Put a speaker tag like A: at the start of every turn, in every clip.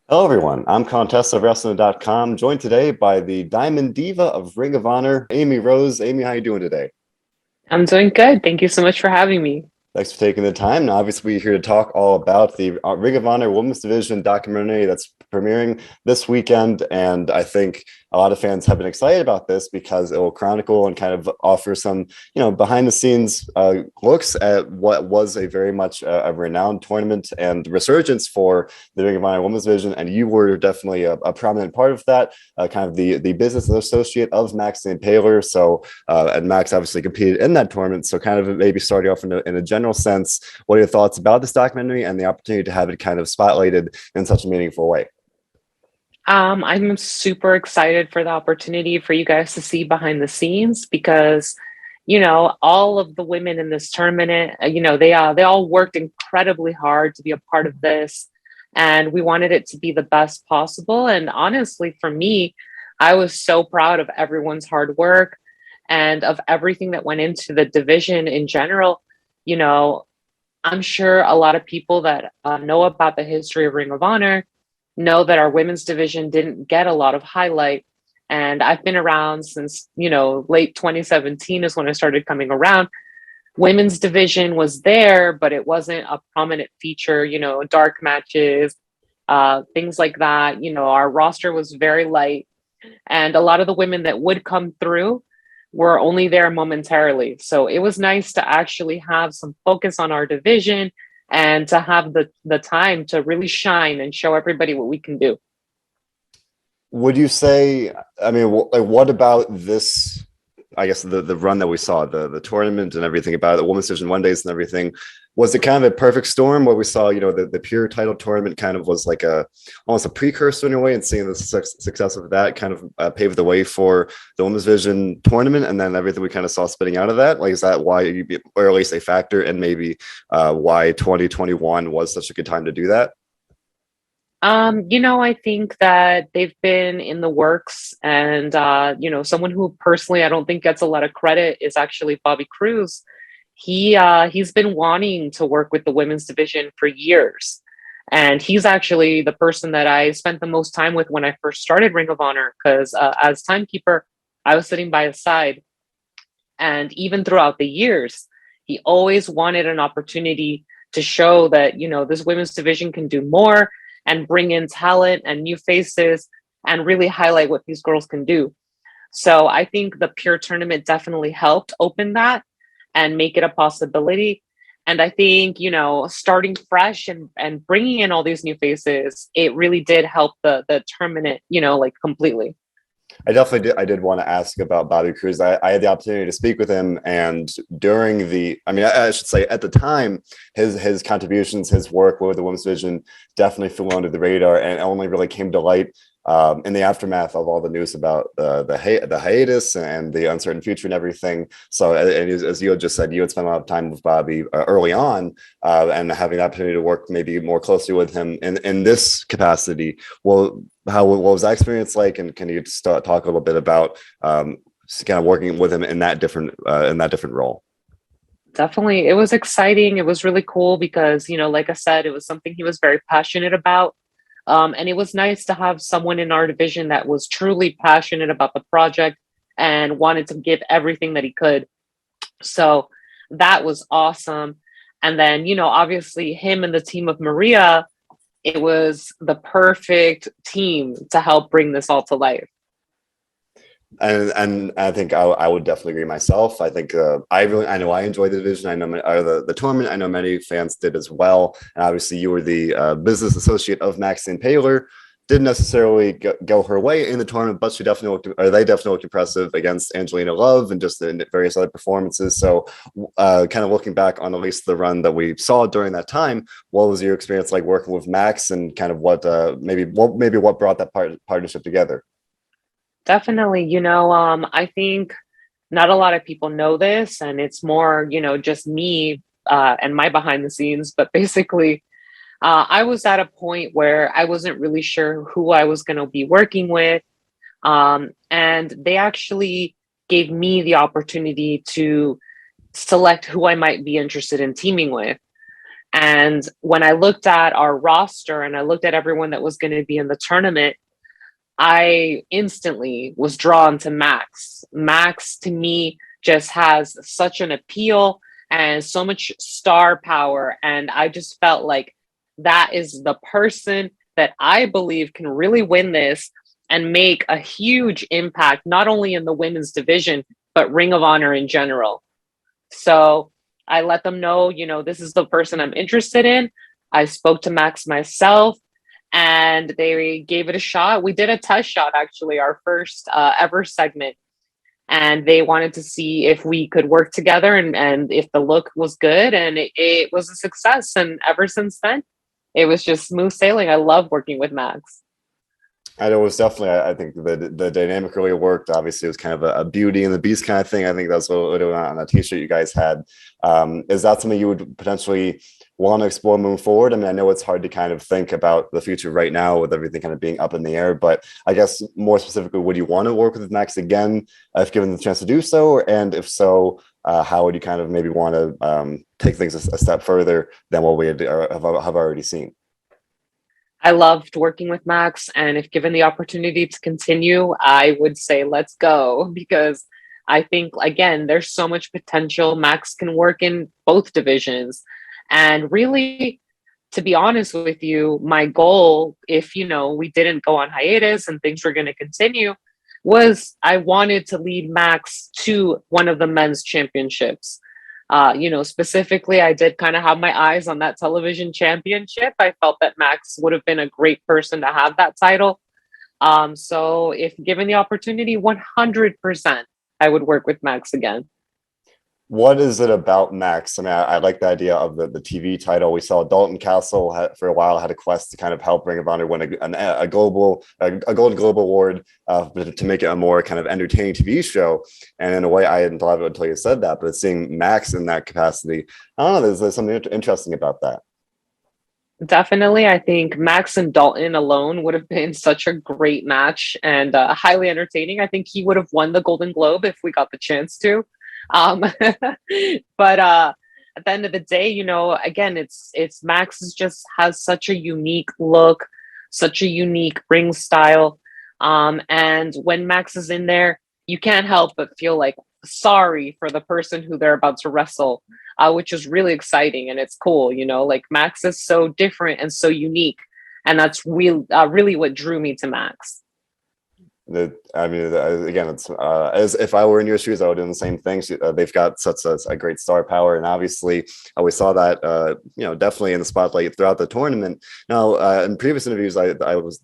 A: Hello, everyone. I'm Colin of WrestleZone.com, joined today by the Diamond Diva of Ring of Honor, Amy Rose. Amy, how you doing today?
B: I'm doing good. Thank you so much for having me.
A: Thanks for taking the time. Now, obviously, we're here to talk all about the Ring of Honor Women's Division documentary that's premiering this weekend. And I think a lot of fans have been excited about this because it will chronicle and kind of offer some, behind the scenes looks at what was a very much a renowned tournament and resurgence for the Ring of Honor Women's Division. And you were definitely a prominent part of that, kind of the business associate of Max the Impaler. So, and Max obviously competed in that tournament. So, kind of maybe starting off in a general sense, what are your thoughts about this documentary and the opportunity to have it kind of spotlighted in such a meaningful way?
B: I'm super excited for the opportunity for you guys to see behind the scenes because, all of the women in this tournament, they all worked incredibly hard to be a part of this, and we wanted it to be the best possible. And honestly, for me, I was so proud of everyone's hard work and of everything that went into the division in general. You know, I'm sure a lot of people that know about the history of Ring of Honor know that our women's division didn't get a lot of highlight. And I've been around since, late 2017 is when I started coming around. Women's division was there, but it wasn't a prominent feature, dark matches, things like that. Our roster was very light. And a lot of the women that would come through were only there momentarily. So it was nice to actually have some focus on our division and to have the time to really shine and show everybody what we can do.
A: Would you say, I mean, like, what about this? I guess the run that we saw, the tournament and everything about it, the women's division one days and everything, was it kind of a perfect storm where we saw, the pure title tournament kind of was like almost a precursor in a way, and seeing the success of that kind of paved the way for the women's division tournament, and then everything we kind of saw spinning out of that. Like, is that why or at least a factor, and maybe why 2021 was such a good time to do that?
B: I think that they've been in the works, and someone who personally I don't think gets a lot of credit is actually Bobby Cruz. He's been wanting to work with the women's division for years, and he's actually the person that I spent the most time with when I first started Ring of Honor, because as timekeeper, I was sitting by his side, and even throughout the years, he always wanted an opportunity to show that, this women's division can do more and bring in talent and new faces and really highlight what these girls can do. So I think the pure tournament definitely helped open that and make it a possibility. And I think, starting fresh and bringing in all these new faces, it really did help the tournament, like completely.
A: I definitely did. I did want to ask about Bobby Cruz. I had the opportunity to speak with him, and during I should say at the time, his contributions, his work with the women's division definitely flew under the radar, and only really came to light in the aftermath of all the news about the hiatus and the uncertain future and everything. So, and as you had just said, you had spent a lot of time with Bobby early on, and having the opportunity to work maybe more closely with him in this capacity. Well, what was that experience like, and can you start talk a little bit about kind of working with him in that different role?
B: Definitely. It was exciting. It was really cool because, like I said, it was something he was very passionate about. And it was nice to have someone in our division that was truly passionate about the project and wanted to give everything that he could. So that was awesome. And then, obviously, him and the team of Maria, it was the perfect team to help bring this all to life.
A: And I think I would definitely agree myself. I think I know I enjoyed the division. I know the tournament. I know many fans did as well. And obviously, you were the business associate of Max the Impaler. Didn't necessarily go her way in the tournament, but they definitely looked impressive against Angelina Love and just the various other performances. So, kind of looking back on at least the run that we saw during that time, what was your experience like working with Max, and kind of what brought that partnership together?
B: Definitely. I think not a lot of people know this, and it's more, just me and my behind the scenes. But basically, I was at a point where I wasn't really sure who I was going to be working with. And they actually gave me the opportunity to select who I might be interested in teaming with. And when I looked at our roster and I looked at everyone that was going to be in the tournament, I instantly was drawn to Max. Max to me just has such an appeal and so much star power. And I just felt like that is the person that I believe can really win this and make a huge impact, not only in the women's division, but Ring of Honor in general. So I let them know, this is the person I'm interested in. I spoke to Max myself and they gave it a shot. We did a test shot, actually, our first ever segment. And they wanted to see if we could work together and if the look was good. And it was a success. And ever since then, it was just smooth sailing. I love working with Max.
A: I know it was definitely, I think the dynamic really worked. Obviously, it was kind of a Beauty and the Beast kind of thing. I think that's what on a t-shirt you guys had. Is that something you would potentially want to explore moving forward? I mean, I know it's hard to kind of think about the future right now with everything kind of being up in the air, but I guess more specifically, would you want to work with Max again if given the chance to do so? And if so, how would you kind of maybe want to take things a step further than what we have already seen?
B: I loved working with Max, and if given the opportunity to continue, I would say let's go, because I think, again, there's so much potential. Max can work in both divisions. And really, to be honest with you, my goal, if we didn't go on hiatus and things were going to continue, was I wanted to lead Max to one of the men's championships. Specifically, I did kind of have my eyes on that television championship. I felt that Max would have been a great person to have that title. So if given the opportunity, 100%, I would work with Max again.
A: What is it about Max? I mean, I like the idea of the TV title. We saw Dalton Castle for a while had a quest to kind of help Ring of Honor win a Golden Globe Award to make it a more kind of entertaining TV show. And in a way, I hadn't thought of it until you said that. But seeing Max in that capacity, I don't know. There's something interesting about that.
B: Definitely, I think Max and Dalton alone would have been such a great match and highly entertaining. I think he would have won the Golden Globe if we got the chance to. But at the end of the day, again, it's Max just has such a unique look, such a unique ring style. And when Max is in there, you can't help but feel like sorry for the person who they're about to wrestle, which is really exciting and it's cool. Like Max is so different and so unique, and that's really what drew me to Max.
A: I mean, again, it's as if I were in your shoes, I would do the same thing. They've got such a great star power, and obviously, we saw that definitely in the spotlight throughout the tournament. Now, in previous interviews, I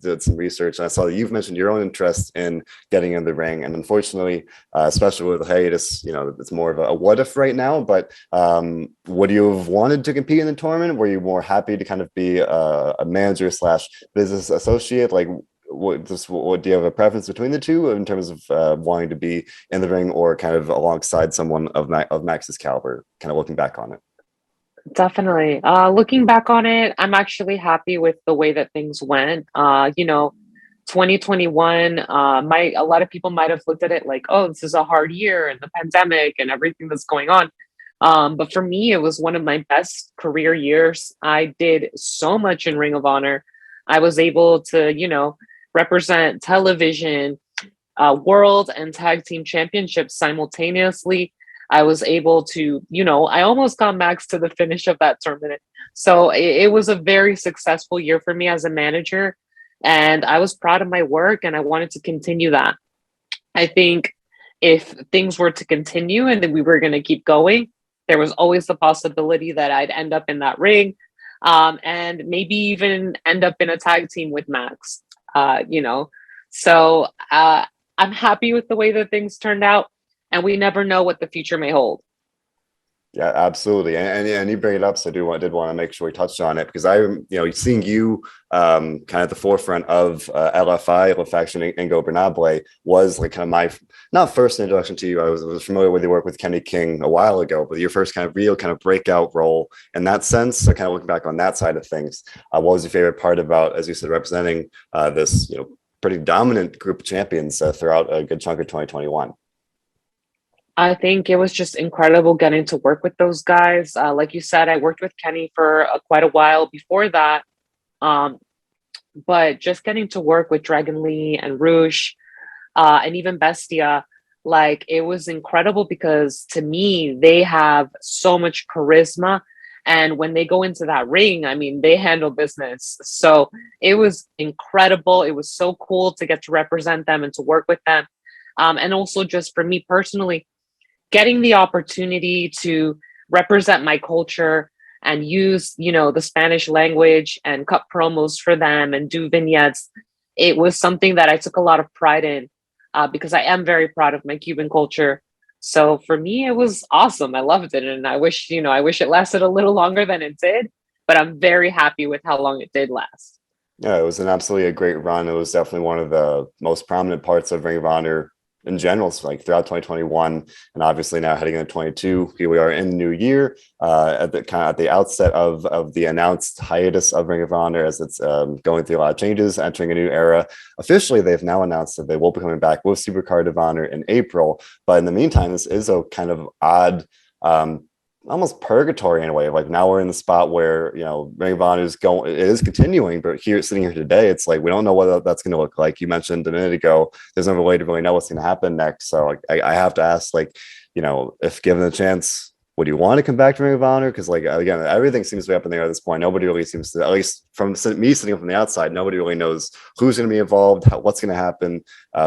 A: did some research, and I saw that you've mentioned your own interest in getting in the ring, and unfortunately, especially with the hiatus, it's more of a what if right now. But would you have wanted to compete in the tournament? Were you more happy to kind of be a manager / business associate? Like, what do you have a preference between the two in terms of wanting to be in the ring or kind of alongside someone of Max's caliber, kind of looking back on it?
B: Definitely. Looking back on it, I'm actually happy with the way that things went. 2021, a lot of people might have looked at it like, oh, this is a hard year and the pandemic and everything that's going on. But for me, it was one of my best career years. I did so much in Ring of Honor. I was able to, represent television, world and tag team championships simultaneously. I was able to, I almost got Max to the finish of that tournament. So it was a very successful year for me as a manager. And I was proud of my work and I wanted to continue that. I think if things were to continue and then we were going to keep going, there was always the possibility that I'd end up in that ring, and maybe even end up in a tag team with Max. So I'm happy with the way that things turned out, and we never know what the future may hold.
A: Yeah, absolutely, and you bring it up, so I did want to make sure we touched on it because seeing you kind of at the forefront of LFI, La Faction Ingobernable was like kind of my not first introduction to you. I was familiar with your work with Kenny King a while ago, but your first kind of real kind of breakout role in that sense. So kind of looking back on that side of things, what was your favorite part about, as you said, representing this pretty dominant group of champions throughout a good chunk of 2021?
B: I think it was just incredible getting to work with those guys. Like you said, I worked with Kenny for quite a while before that. Um, but just getting to work with Dragon Lee and Rouge, and even Bestia, like it was incredible because to me, they have so much charisma. And when they go into that ring, I mean, they handle business. So it was incredible. It was so cool to get to represent them and to work with them. And also, just for me personally, getting the opportunity to represent my culture and use, the Spanish language and cut promos for them and do vignettes, it was something that I took a lot of pride in, because I am very proud of my Cuban culture. So for me, it was awesome. I loved it, and I wish it lasted a little longer than it did. But I'm very happy with how long it did last.
A: Yeah, it was an absolutely a great run. It was definitely one of the most prominent parts of Ring of Honor in general, so like throughout 2021, and obviously now heading into 22. Here we are in the new year, at the kind of at the outset of the announced hiatus of Ring of Honor, as it's going through a lot of changes, entering a new era. Officially, they've now announced that they will be coming back with Supercard of Honor in April. But in the meantime, this is a kind of odd, almost purgatory in a way. Like now we're in the spot where, Ring of Honor is going, it is continuing, but here, sitting here today, it's like we don't know what that's going to look like. You mentioned a minute ago, there's no way to really know what's going to happen next. So like, I have to ask, like, if given a chance, would you want to come back to Ring of Honor? Because like again, everything seems to be up in the air at this point. Nobody really seems to, at least from me sitting from the outside, nobody really knows who's going to be involved, what's going to happen.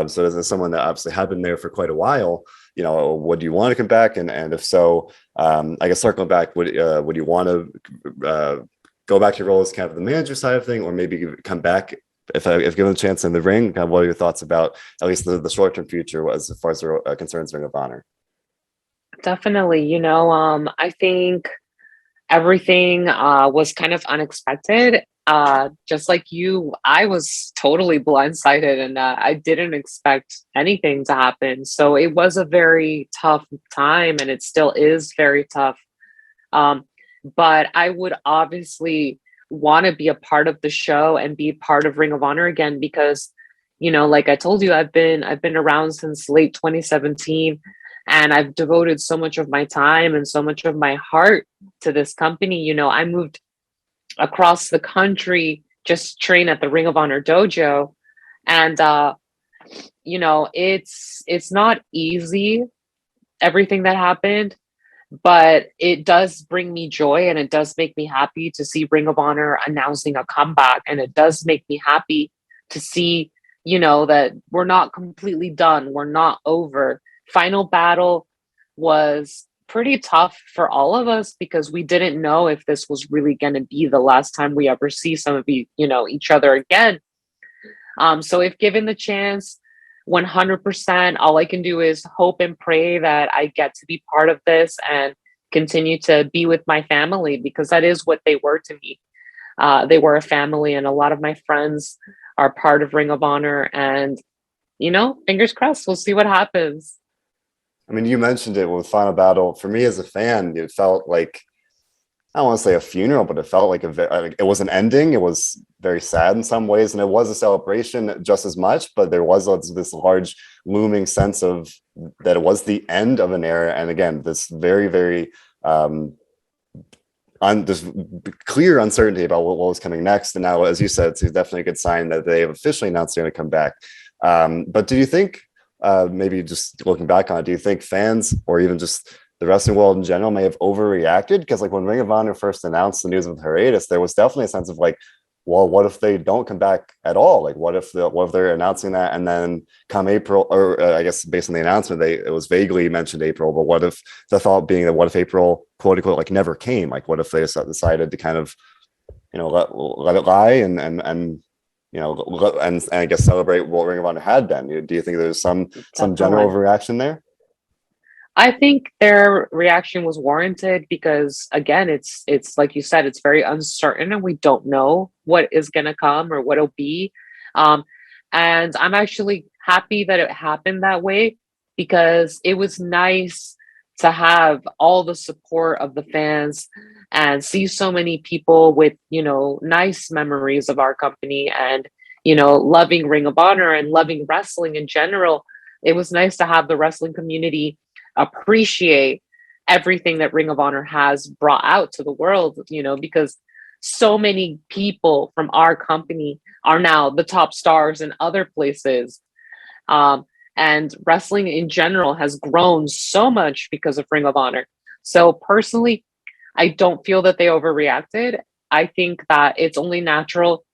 A: So as someone that obviously had been there for quite a while, would you want to come back? And if so, I guess circling back, would you want to go back to your role as kind of the manager side of thing, or maybe come back if given a chance in the ring? Kind of what are your thoughts about at least the short term future as far as concerns Ring of Honor?
B: Definitely. I think everything was kind of unexpected. Just like you, I was totally blindsided, and I didn't expect anything to happen. So it was a very tough time, and it still is very tough. Um, but I would obviously want to be a part of the show and be part of Ring of Honor again because, like I told you, I've been around since late 2017, and I've devoted so much of my time and so much of my heart to this company. I moved across the country just to train at the Ring of Honor dojo, and it's not easy, everything that happened, but it does bring me joy, and it does make me happy to see Ring of Honor announcing a comeback, and it does make me happy to see, that we're not completely done, we're not over. Final Battle was pretty tough for all of us because we didn't know if this was really going to be the last time we ever see some of each other again. So if given the chance, 100%, all I can do is hope and pray that I get to be part of this and continue to be with my family, because that is what they were to me. They were a family, and a lot of my friends are part of Ring of Honor. And, fingers crossed, we'll see what happens.
A: I mean, you mentioned it with Final Battle. For me as a fan, it felt like, I don't want to say a funeral, but it felt like it was an ending. It was very sad in some ways, and it was a celebration just as much. But there was this large looming sense of that it was the end of an era, and again, this very, very this clear uncertainty about what was coming next. And now, as you said, it's definitely a good sign that they have officially announced they're going to come back. But do you think, maybe just looking back on it, do you think fans or even just the wrestling world in general may have overreacted? Because like when Ring of Honor first announced the news of hiatus, there was definitely a sense of like, well, what if they don't come back at all? Like, what if they're announcing that, and then come April, or I guess based on the announcement, it was vaguely mentioned April, but what if the thought being that what if April, quote unquote, like never came? Like, what if they decided to kind of, let it lie and I guess celebrate what Ring of Honor had been? Do you think there's some general overreaction there?
B: I think their reaction was warranted because, again, it's like you said, it's very uncertain, and we don't know what is going to come or what it'll be. And I'm actually happy that it happened that way, because it was nice to have all the support of the fans and see so many people with, nice memories of our company and, loving Ring of Honor and loving wrestling in general. It was nice to have the wrestling community appreciate everything that Ring of Honor has brought out to the world, because so many people from our company are now the top stars in other places. Um, and wrestling in general has grown so much because of Ring of Honor. So personally, I don't feel that they overreacted. I think that it's only natural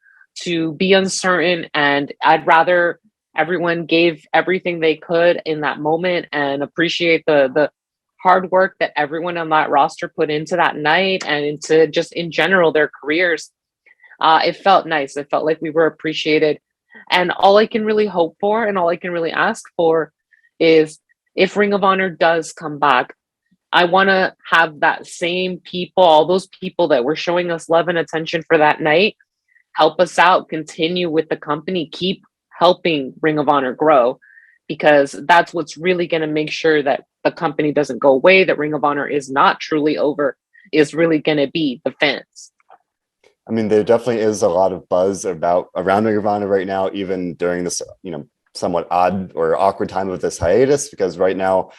B: to be uncertain, and I'd rather everyone gave everything they could in that moment and appreciate the hard work that everyone on that roster put into that night and into just in general their careers. It felt nice. It felt like we were appreciated. And all I can really hope for and all I can really ask for is if Ring of Honor does come back, I want to have that same people, all those people that were showing us love and attention for that night, help us out, continue with the company, keep helping Ring of Honor grow, because that's what's really going to make sure that the company doesn't go away, that Ring of Honor is not truly over, is really going to be the fans.
A: I mean, there definitely is a lot of buzz around Ring of Honor right now, even during this, somewhat odd or awkward time of this hiatus, because right now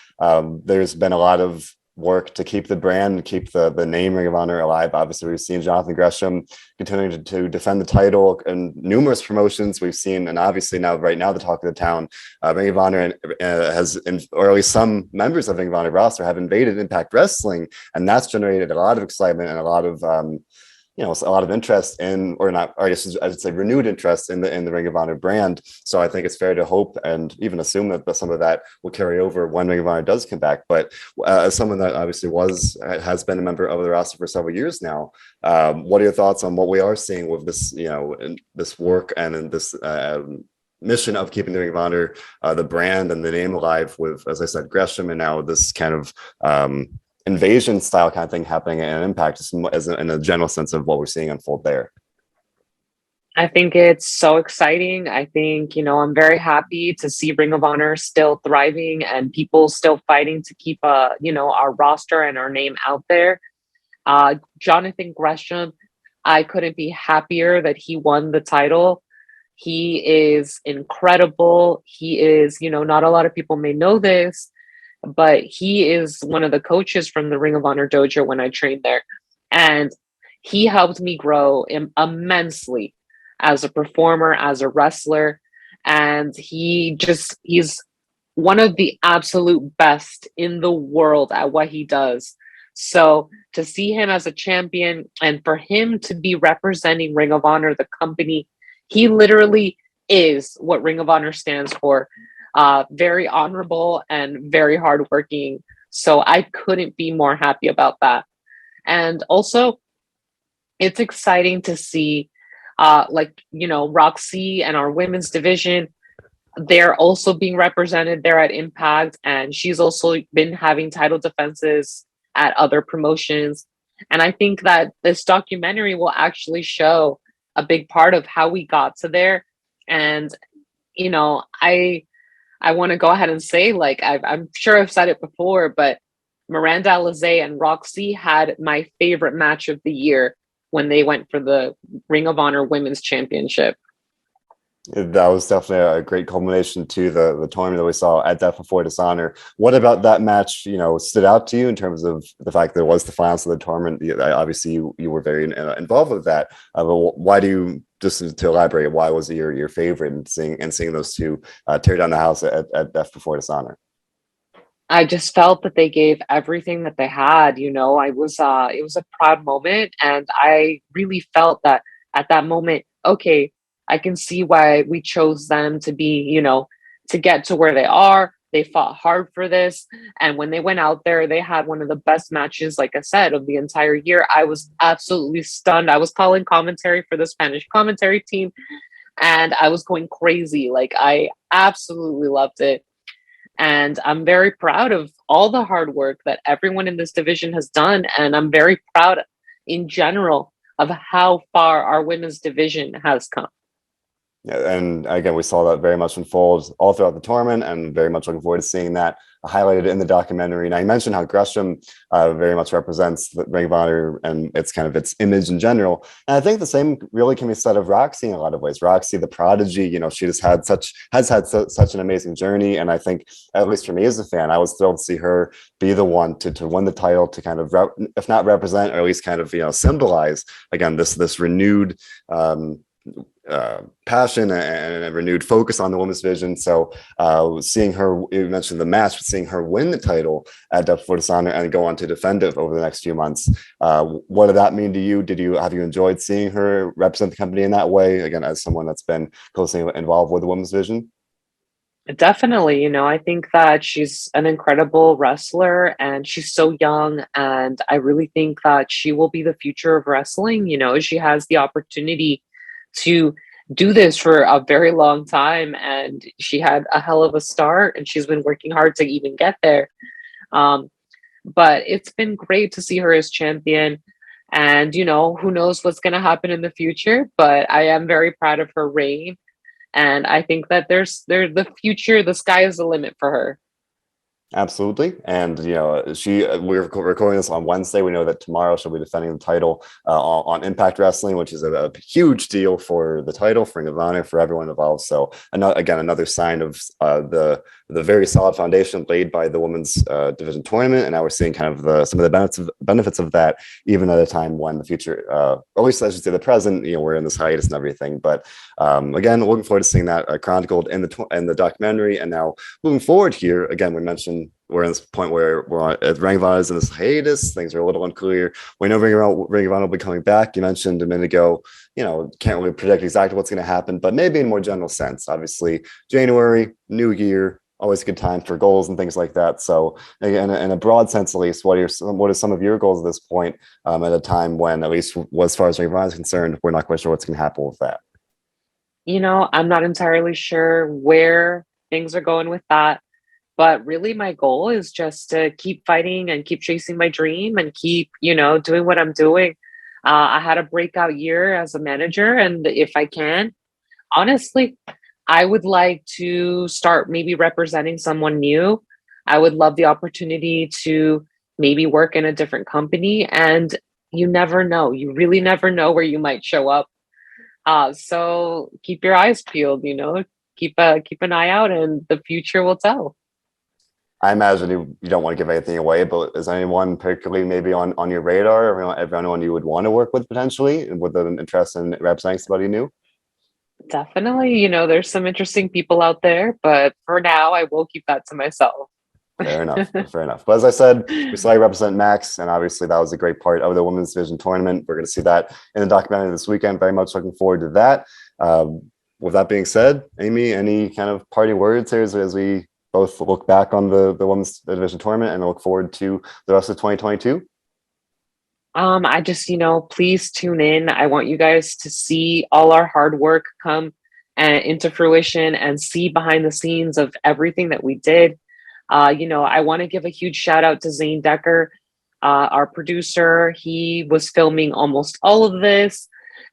A: there's been a lot of work to keep the brand, keep the name Ring of Honor alive. Obviously, we've seen Jonathan Gresham continuing to defend the title in numerous promotions. We've seen, and obviously right now, the talk of the town, Ring of Honor has, or at least some members of Ring of Honor roster have invaded Impact Wrestling, and that's generated a lot of excitement and a lot of a lot of interest in, or not, or I guess I should say renewed interest in the Ring of Honor brand. So I think it's fair to hope and even assume that some of that will carry over when Ring of Honor does come back. But as someone that obviously has been a member of the roster for several years now, what are your thoughts on what we are seeing with this, this work and in this mission of keeping the Ring of Honor, the brand and the name alive with, as I said, Gresham, and now this kind of invasion style kind of thing happening in Impact, in a general sense of what we're seeing unfold there?
B: I think it's so exciting. I think, I'm very happy to see Ring of Honor still thriving and people still fighting to keep, our roster and our name out there. Jonathan Gresham, I couldn't be happier that he won the title. He is incredible. He is, not a lot of people may know this, but he is one of the coaches from the Ring of Honor dojo when I trained there. And he helped me grow immensely as a performer, as a wrestler. And he's one of the absolute best in the world at what he does. So to see him as a champion and for him to be representing Ring of Honor, the company, he literally is what Ring of Honor stands for. Very honorable and very hardworking. So I couldn't be more happy about that. And also, it's exciting to see, Roxy and our women's division, they're also being represented there at Impact. And she's also been having title defenses at other promotions. And I think that this documentary will actually show a big part of how we got to there. And, I want to go ahead and say, I'm sure I've said it before, but Miranda Alizé and Roxy had my favorite match of the year when they went for the Ring of Honor Women's Championship.
A: That was definitely a great culmination to the tournament that we saw at Death Before Dishonor. What about that match, stood out to you in terms of the fact that it was the finals of the tournament? Obviously, you were very involved with that. But why do you, just to elaborate, why was it your favorite in seeing those two tear down the house at Death Before Dishonor?
B: I just felt that they gave everything that they had. It was a proud moment, and I really felt that at that moment, okay, I can see why we chose them to be, to get to where they are. They fought hard for this. And when they went out there, they had one of the best matches, like I said, of the entire year. I was absolutely stunned. I was calling commentary for the Spanish commentary team, and I was going crazy. I absolutely loved it. And I'm very proud of all the hard work that everyone in this division has done. And I'm very proud in general of how far our women's division has come.
A: And again, we saw that very much unfold all throughout the tournament, and very much looking forward to seeing that highlighted in the documentary. Now, you mentioned how Gresham very much represents the Ring of Honor and its kind of its image in general. And I think the same really can be said of Roxy in a lot of ways. Roxy, the prodigy, she just has had such an amazing journey. And I think, at least for me as a fan, I was thrilled to see her be the one to win the title, to kind of, if not represent, or at least kind of, symbolize again this renewed passion and a renewed focus on the women's division. So seeing her, you mentioned the match, but seeing her win the title at WrestleZone Dishonor and go on to defend it over the next few months, what did that mean to you? Have you enjoyed seeing her represent the company in that way, again, as someone that's been closely involved with the women's division?
B: Definitely, I think that she's an incredible wrestler and she's so young. And I really think that she will be the future of wrestling. She has the opportunity to do this for a very long time, and she had a hell of a start and she's been working hard to even get there. But it's been great to see her as champion, and who knows what's going to happen in the future, but I am very proud of her reign, and I think that there's the future, the sky is the limit for her.
A: Absolutely. And, we're recording this on Wednesday. We know that tomorrow she'll be defending the title on Impact Wrestling, which is a huge deal for the title, for Ring of Honor, for everyone involved. So, another sign of the very solid foundation laid by the women's division tournament. And now we're seeing kind of some of the benefits of that, even at a time when the future, or at least I should say the present, we're in this hiatus and everything. But again, looking forward to seeing that chronicled in the documentary. And now moving forward here, again, we mentioned we're in this point where we're at Ring of Honor is in this hiatus. Things are a little unclear. We know Ring of Honor will be coming back. You mentioned a minute ago, can't really predict exactly what's going to happen, but maybe in a more general sense. Obviously, January, new year, always a good time for goals and things like that. So, again, in a broad sense, at least, what are some of your goals at this point, at a time when, at least as far as Ring of Honor is concerned, we're not quite sure what's going to happen with that?
B: I'm not entirely sure where things are going with that. But really, my goal is just to keep fighting and keep chasing my dream and keep, doing what I'm doing. I had a breakout year as a manager. And if I can, honestly, I would like to start maybe representing someone new. I would love the opportunity to maybe work in a different company. And you never know. You really never know where you might show up. So keep your eyes peeled, keep an eye out, and the future will tell.
A: I imagine you don't want to give anything away, but is anyone particularly maybe on your radar, or everyone you would want to work with potentially, with an interest in representing somebody new?
B: Definitely, there's some interesting people out there, but for now, I will keep that to myself.
A: Fair enough. Fair enough. But as I said, we saw you represent Max, and obviously that was a great part of the women's division tournament. We're going to see that in the documentary this weekend. Very much looking forward to that. With that being said, Amy, any kind of party words here as we both look back on the women's division tournament and look forward to the rest of 2022?
B: I just, please tune in. I want you guys to see all our hard work come into fruition and see behind the scenes of everything that we did. I want to give a huge shout out to Zane Decker, our producer. He was filming almost all of this,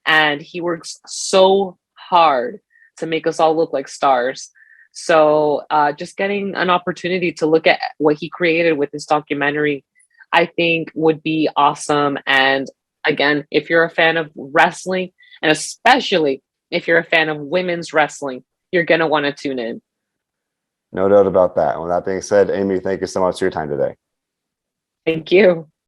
B: and he works so hard to make us all look like stars. So just getting an opportunity to look at what he created with this documentary, I think would be awesome. And again, if you're a fan of wrestling, and especially if you're a fan of women's wrestling, you're going to want to tune in.
A: No doubt about that. And with that being said, Amy, thank you so much for your time today.
B: Thank you.